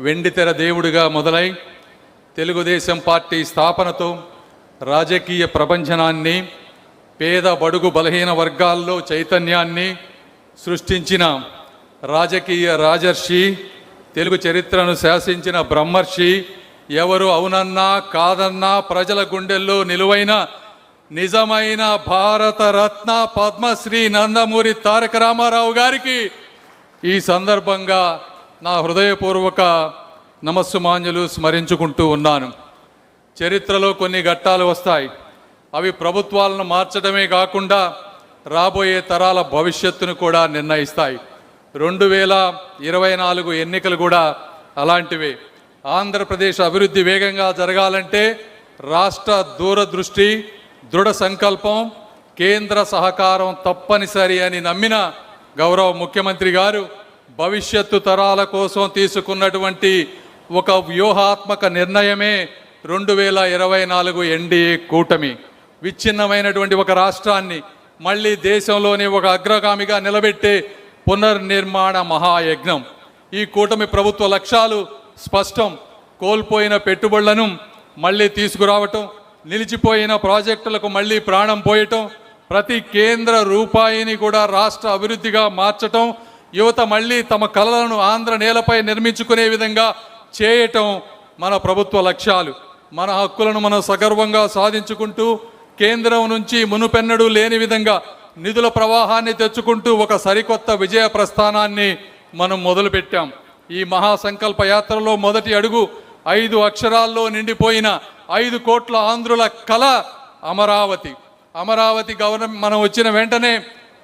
వెండితెర దేవుడిగా మొదలై తెలుగుదేశం పార్టీ స్థాపనతో రాజకీయ ప్రపంచనాన్ని, పేద బడుగు బలహీన వర్గాల్లో చైతన్యాన్ని సృష్టించిన రాజకీయ రాజర్షి, తెలుగు చరిత్రను శాసించిన బ్రహ్మర్షి, ఎవరు అవునన్నా కాదన్నా ప్రజల గుండెల్లో నిలువైన నిజమైన భారతరత్న పద్మశ్రీ నందమూరి తారక రామారావు గారికి ఈ సందర్భంగా నా హృదయపూర్వక నమస్సుమాంజలు స్మరించుకుంటూ ఉన్నాను. చరిత్రలో కొన్ని ఘట్టాలు వస్తాయి. అవి ప్రభుత్వాలను మార్చడమే కాకుండా రాబోయే తరాల భవిష్యత్తును కూడా నిర్ణయిస్తాయి. 2024 ఎన్నికలు కూడా అలాంటివే. ఆంధ్రప్రదేశ్ అభివృద్ధి వేగంగా జరగాలంటే రాష్ట్ర దూరదృష్టి, దృఢ సంకల్పం, కేంద్ర సహకారం తప్పనిసరి అని నమ్మిన గౌరవ ముఖ్యమంత్రి గారు భవిష్యత్తు తరాల కోసం తీసుకున్నటువంటి ఒక వ్యూహాత్మక నిర్ణయమే 2024 ఎన్డీఏ కూటమి. విచ్ఛిన్నమైనటువంటి ఒక రాష్ట్రాన్ని మళ్ళీ దేశంలోనే ఒక అగ్రగామిగా నిలబెట్టే పునర్నిర్మాణ మహాయజ్ఞం. ఈ కూటమి ప్రభుత్వ లక్ష్యాలు స్పష్టం. కోల్పోయిన పెట్టుబడులను మళ్ళీ తీసుకురావటం, నిలిచిపోయిన ప్రాజెక్టులకు మళ్ళీ ప్రాణం పోయటం, ప్రతి కేంద్ర రూపాయిని కూడా రాష్ట్ర అభివృద్ధిగా మార్చటం, యువత మళ్ళీ తమ కలలను ఆంధ్ర నేలపై నిర్మించుకునే విధంగా చేయటం మన ప్రభుత్వ లక్ష్యాలు. మన హక్కులను మనం సగర్వంగా సాధించుకుంటూ కేంద్రం నుంచి మునుపెన్నడూ లేని విధంగా నిధుల ప్రవాహాన్ని తెచ్చుకుంటూ ఒక సరికొత్త విజయ ప్రస్థానాన్ని మనం మొదలుపెట్టాం. ఈ మహాసంకల్ప యాత్రలో మొదటి అడుగు 5 అక్షరాల్లో నిండిపోయిన 5 కోట్ల ఆంధ్రుల కళ అమరావతి. అమరావతి మనం వచ్చిన వెంటనే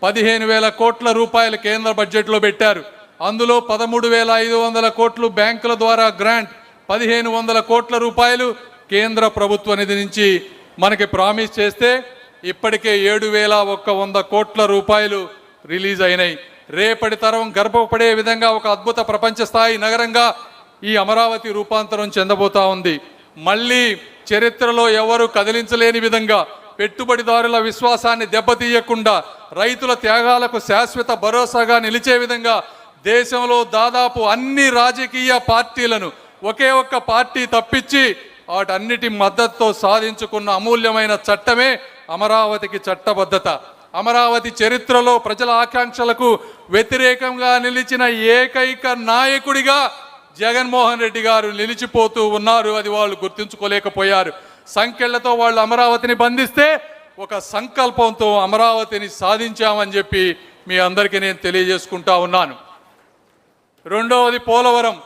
15,000 కోట్ల రూపాయలు కేంద్ర బడ్జెట్లో పెట్టారు. అందులో 13,500 కోట్లు బ్యాంకుల ద్వారా గ్రాంట్, 1,500 కోట్ల రూపాయలు కేంద్ర ప్రభుత్వ నిధి నుంచి మనకి ప్రామిస్ చేస్తే ఇప్పటికే 7,100 కోట్ల రూపాయలు రిలీజ్ అయినాయి. రేపటి తరం గర్భపడే విధంగా ఒక అద్భుత ప్రపంచ స్థాయి నగరంగా ఈ అమరావతి రూపాంతరం చెందబోతా ఉంది. మళ్ళీ చరిత్రలో ఎవరు కదిలించలేని విధంగా, పెట్టుబడిదారుల విశ్వాసాన్ని దెబ్బతీయకుండా, రైతుల త్యాగాలకు శాశ్వత భరోసాగా నిలిచే విధంగా దేశంలో దాదాపు అన్ని రాజకీయ పార్టీలను ఒకే ఒక్క పార్టీ తప్పించి వాటన్నిటి మద్దతుతో సాధించుకున్న అమూల్యమైన చట్టమే అమరావతికి చట్టబద్ధత. అమరావతి చరిత్రలో ప్రజల ఆకాంక్షలకు వ్యతిరేకంగా నిలిచిన ఏకైక నాయకుడిగా జగన్మోహన్ రెడ్డి గారు నిలిచిపోతూ ఉన్నారు. అది వాళ్ళు గుర్తుంచుకోలేకపోయారు. సంఖ్యలతో వాళ్ళు అమరావతిని బంధిస్తే ఒక సంకల్పంతో అమరావతిని సాధించామని చెప్పి మీ అందరికీ నేను తెలియజేసుకుంటా ఉన్నాను. రెండవది పోలవరం.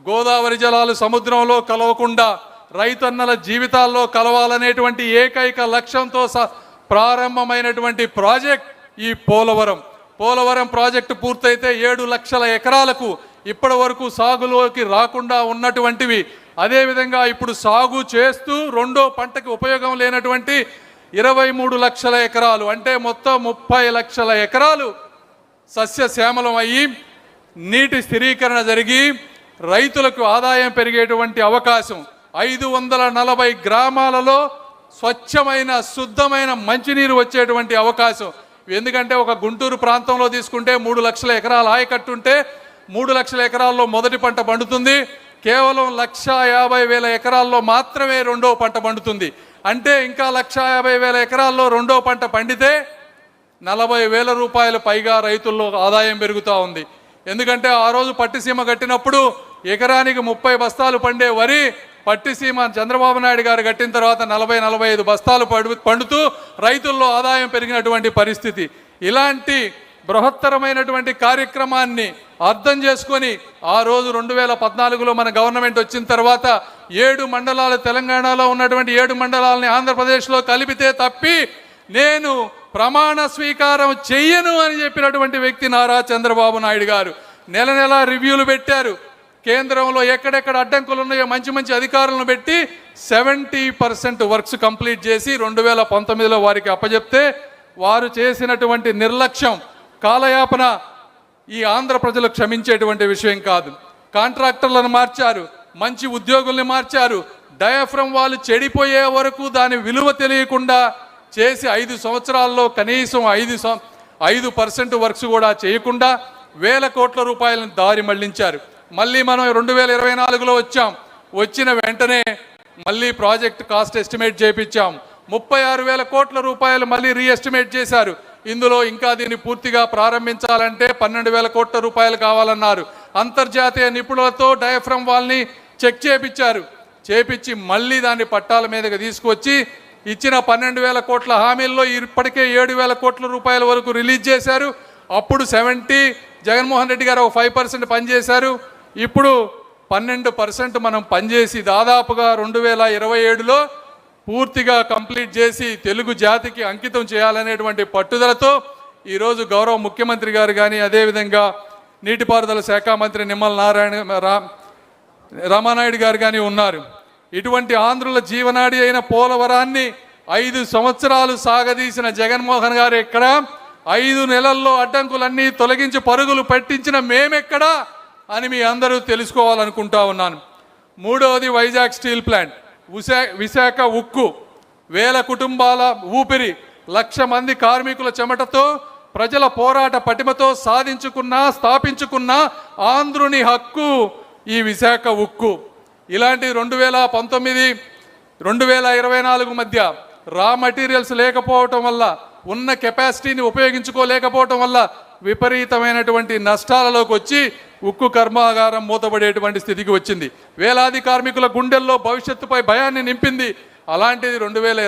గోదావరి జలాలు సముద్రంలో కలవకుండా రైతన్నల జీవితాల్లో కలవాలనేటువంటి ఏకైక లక్ష్యంతో ప్రారంభమైనటువంటి ప్రాజెక్ట్ ఈ పోలవరం. పోలవరం ప్రాజెక్టు పూర్తయితే 7 లక్షల ఎకరాలకు ఇప్పటి వరకు సాగులోకి రాకుండా ఉన్నటువంటివి, అదేవిధంగా ఇప్పుడు సాగు చేస్తూ రెండో పంటకి ఉపయోగం లేనటువంటి 23 లక్షల ఎకరాలు, అంటే మొత్తం 30 లక్షల ఎకరాలు సస్యశ్యామలం అయ్యి నీటి స్థిరీకరణ జరిగి రైతులకు ఆదాయం పెరిగేటువంటి అవకాశం. 540 గ్రామాలలో స్వచ్ఛమైన శుద్ధమైన మంచినీరు వచ్చేటువంటి అవకాశం. ఎందుకంటే ఒక గుంటూరు ప్రాంతంలో తీసుకుంటే 3 లక్షల ఎకరాల ఆయకట్టుంటే 3 లక్షల ఎకరాల్లో మొదటి పంట పండుతుంది. కేవలం 150,000 ఎకరాల్లో మాత్రమే రెండో పంట పండుతుంది. అంటే ఇంకా 150,000 ఎకరాల్లో రెండో పంట పండితే 40,000 రూపాయలు పైగా రైతుల్లో ఆదాయం పెరుగుతూ ఉంది. ఎందుకంటే ఆ రోజు పట్టిసీమ కట్టినప్పుడు ఎకరానికి 30 బస్తాలు పండే వరి పట్టిసీమ చంద్రబాబు నాయుడు గారు కట్టిన తర్వాత 40-45 బస్తాలు పండుతూ రైతుల్లో ఆదాయం పెరిగినటువంటి పరిస్థితి. ఇలాంటి బృహత్తరమైనటువంటి కార్యక్రమాన్ని అర్థం చేసుకొని ఆ రోజు 2014లో మన గవర్నమెంట్ వచ్చిన తర్వాత 7 మండలాలు, తెలంగాణలో ఉన్నటువంటి 7 మండలాలని ఆంధ్రప్రదేశ్లో కలిపితే తప్పి నేను ప్రమాణ స్వీకారం చెయ్యను అని చెప్పినటువంటి వ్యక్తి నారా చంద్రబాబు నాయుడు గారు. నెల నెల రివ్యూలు పెట్టారు. కేంద్రంలో ఎక్కడెక్కడ అడ్డంకులు ఉన్నాయో మంచి మంచి అధికారులను పెట్టి 70% వర్క్స్ కంప్లీట్ చేసి 2019లో వారికి అప్పచెప్తే వారు చేసినటువంటి నిర్లక్ష్యం, కాలయాపన ఈ ఆంధ్ర ప్రజలు క్షమించేటువంటి విషయం కాదు. కాంట్రాక్టర్లను మార్చారు, మంచి ఉద్యోగుల్ని మార్చారు. డయాఫ్రమ్ వాళ్ళు చెడిపోయే వరకు దాని విలువ తెలియకుండా చేసి 5 సంవత్సరాల్లో కనీసం 5% వర్క్స్ కూడా చేయకుండా 1,000 కోట్ల రూపాయలను దారి మళ్లించారు. మళ్ళీ మనం 2024లో వచ్చాం. వచ్చిన వెంటనే మళ్ళీ ప్రాజెక్ట్ కాస్ట్ ఎస్టిమేట్ చేయించాం. 36,000 కోట్ల రూపాయలు మళ్ళీ రీఎస్టిమేట్ చేశారు. ఇందులో ఇంకా దీన్ని పూర్తిగా ప్రారంభించాలంటే 12,000 కోట్ల రూపాయలు కావాలన్నారు. అంతర్జాతీయ నిపుణులతో డయాఫ్రమ్ వాల్ని చెక్ చేపించారు. చేపించి మళ్ళీ దాన్ని పట్టాల మీదకి తీసుకొచ్చి ఇచ్చిన 12,000 కోట్ల హామీల్లో ఇప్పటికే 7,000 కోట్ల రూపాయల వరకు రిలీజ్ చేశారు. అప్పుడు 70 జగన్మోహన్ రెడ్డి గారు 5% పనిచేశారు. ఇప్పుడు 12% మనం పనిచేసి దాదాపుగా 2027లో పూర్తిగా కంప్లీట్ చేసి తెలుగు జాతికి అంకితం చేయాలనేటువంటి పట్టుదలతో ఈరోజు గౌరవ ముఖ్యమంత్రి గారు కానీ అదేవిధంగా నీటిపారుదల శాఖ మంత్రి నిమ్మల రామానాయుడు గారు కానీ ఉన్నారు. ఇటువంటి ఆంధ్రుల జీవనాడి అయిన పోలవరాన్ని 5 సంవత్సరాలు సాగదీసిన జగన్మోహన్ గారు ఎక్కడ, 5 నెలల్లో అడ్డంకులన్నీ తొలగించి పరుగులు పెట్టించిన మేమెక్కడా అని మీ అందరూ తెలుసుకోవాలనుకుంటా ఉన్నాను. మూడవది వైజాగ్ స్టీల్ ప్లాంట్, విశాఖ ఉక్కు, 1000 కుటుంబాల ఊపిరి, 1,00,000 మంది కార్మికుల చెమటతో ప్రజల పోరాట పటిమతో స్థాపించుకున్న ఆంధ్రుని హక్కు ఈ విశాఖ ఉక్కు. ఇలాంటి 2019, 2024 మధ్య రా మెటీరియల్స్ లేకపోవటం వల్ల, ఉన్న కెపాసిటీని ఉపయోగించుకోలేకపోవటం వల్ల విపరీతమైనటువంటి నష్టాలలోకి వచ్చి ఉక్కు కర్మాగారం మూతపడేటువంటి స్థితికి వచ్చింది. వేలాది కార్మికుల గుండెల్లో భవిష్యత్తుపై భయాన్ని నింపింది. అలాంటిది 2020